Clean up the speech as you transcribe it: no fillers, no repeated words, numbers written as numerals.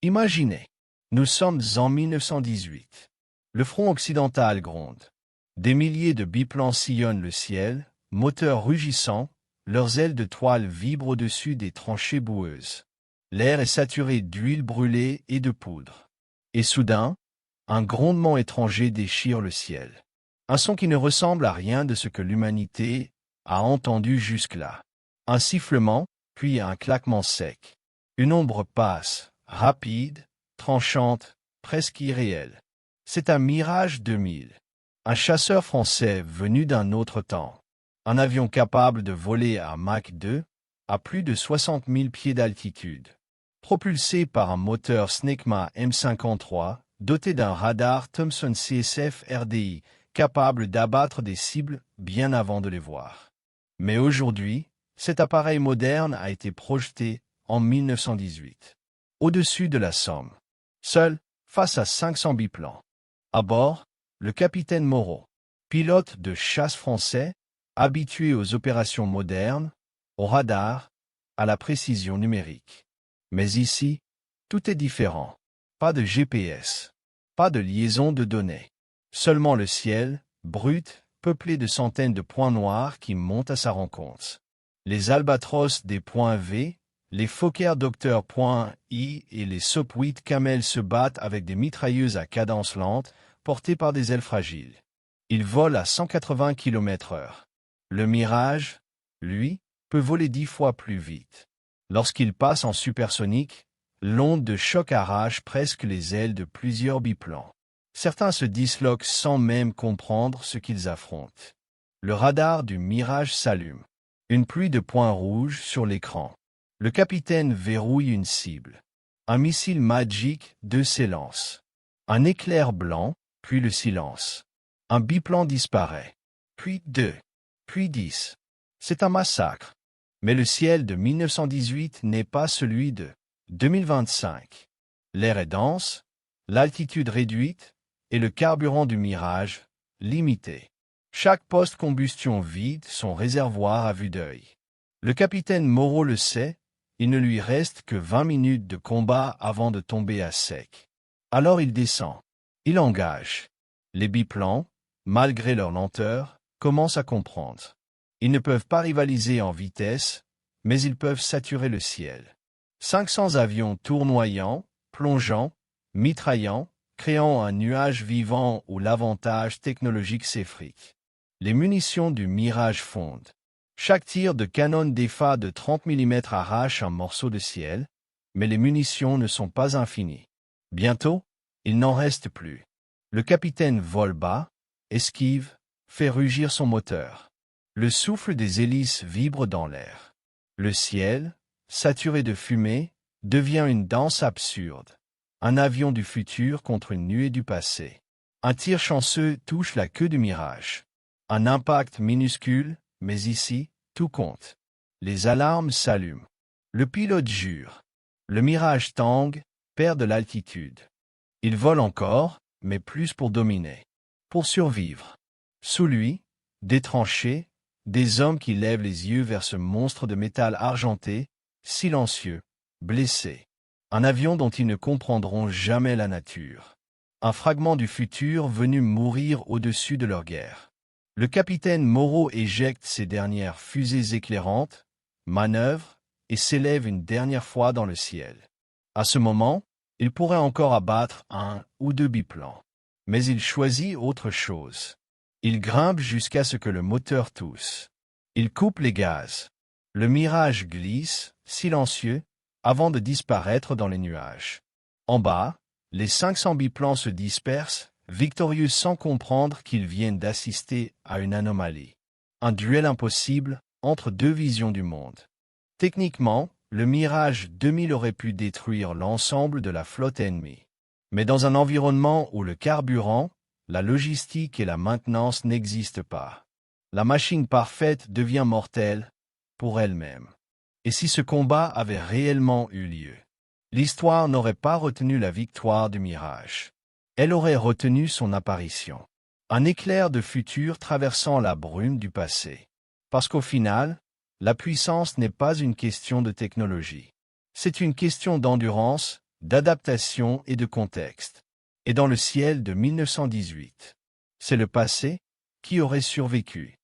Imaginez, nous sommes en 1918. Le front occidental gronde. Des milliers de biplans sillonnent le ciel, moteurs rugissants, leurs ailes de toile vibrent au-dessus des tranchées boueuses. L'air est saturé d'huile brûlée et de poudre. Et soudain, un grondement étranger déchire le ciel. Un son qui ne ressemble à rien de ce que l'humanité a entendu jusque-là. Un sifflement, puis un claquement sec. Une ombre passe, rapide, tranchante, presque irréelle. C'est un Mirage 2000. Un chasseur français venu d'un autre temps. Un avion capable de voler à Mach 2, à plus de 60 000 pieds d'altitude. Propulsé par un moteur Snecma M53, doté d'un radar Thomson CSF RDI, capable d'abattre des cibles bien avant de les voir. Mais aujourd'hui, cet appareil moderne a été projeté en 1918. Au-dessus de la Somme. Seul, face à 500 biplans. À bord, le capitaine Moreau, pilote de chasse français, habitué aux opérations modernes, au radar, à la précision numérique. Mais ici, tout est différent. Pas de GPS, pas de liaison de données. Seulement le ciel, brut, peuplé de centaines de points noirs qui montent à sa rencontre. Les albatros des points V, les Fokker Docteur .I et les Sop-8 Camel se battent avec des mitrailleuses à cadence lente, portées par des ailes fragiles. Ils volent à 180 km/h. Le Mirage, lui, peut voler 10 fois plus vite. Lorsqu'il passe en supersonique, l'onde de choc arrache presque les ailes de plusieurs biplans. Certains se disloquent sans même comprendre ce qu'ils affrontent. Le radar du Mirage s'allume. Une pluie de points rouges sur l'écran. Le capitaine verrouille une cible. Un missile Magic 2 s'élance. Un éclair blanc, puis le silence. Un biplan disparaît. Puis 2. Puis 10. C'est un massacre. Mais le ciel de 1918 n'est pas celui de 2025. L'air est dense, l'altitude réduite, et le carburant du Mirage, limité. Chaque post-combustion vide son réservoir à vue d'œil. Le capitaine Moreau le sait, il ne lui reste que 20 minutes de combat avant de tomber à sec. Alors il descend. Il engage. Les biplans, malgré leur lenteur, commencent à comprendre. Ils ne peuvent pas rivaliser en vitesse, mais ils peuvent saturer le ciel. 500 avions tournoyant, plongeant, mitraillant, créant un nuage vivant où l'avantage technologique s'effrite. Les munitions du Mirage fondent. Chaque tir de canon d'EFA de 30 mm arrache un morceau de ciel, mais les munitions ne sont pas infinies. Bientôt, il n'en reste plus. Le capitaine vole bas, esquive, fait rugir son moteur. Le souffle des hélices vibre dans l'air. Le ciel, saturé de fumée, devient une danse absurde. Un avion du futur contre une nuée du passé. Un tir chanceux touche la queue du Mirage. Un impact minuscule, mais ici, tout compte. Les alarmes s'allument. Le pilote jure. Le Mirage tangue, perd de l'altitude. Il vole encore, mais plus pour dominer. Pour survivre. Sous lui, des tranchées, des hommes qui lèvent les yeux vers ce monstre de métal argenté, silencieux, blessé. Un avion dont ils ne comprendront jamais la nature. Un fragment du futur venu mourir au-dessus de leur guerre. Le capitaine Moreau éjecte ses dernières fusées éclairantes, manœuvre, et s'élève une dernière fois dans le ciel. À ce moment, il pourrait encore abattre 1 ou 2 biplans. Mais il choisit autre chose. Il grimpe jusqu'à ce que le moteur tousse. Il coupe les gaz. Le Mirage glisse, silencieux, avant de disparaître dans les nuages. En bas, les 500 biplans se dispersent, victorieux sans comprendre qu'ils viennent d'assister à une anomalie. Un duel impossible entre deux visions du monde. Techniquement, le Mirage 2000 aurait pu détruire l'ensemble de la flotte ennemie. Mais dans un environnement où le carburant, la logistique et la maintenance n'existent pas, la machine parfaite devient mortelle pour elle-même. Et si ce combat avait réellement eu lieu, l'histoire n'aurait pas retenu la victoire du Mirage. Elle aurait retenu son apparition. Un éclair de futur traversant la brume du passé. Parce qu'au final, la puissance n'est pas une question de technologie. C'est une question d'endurance, d'adaptation et de contexte. Et dans le ciel de 1918. C'est le passé qui aurait survécu.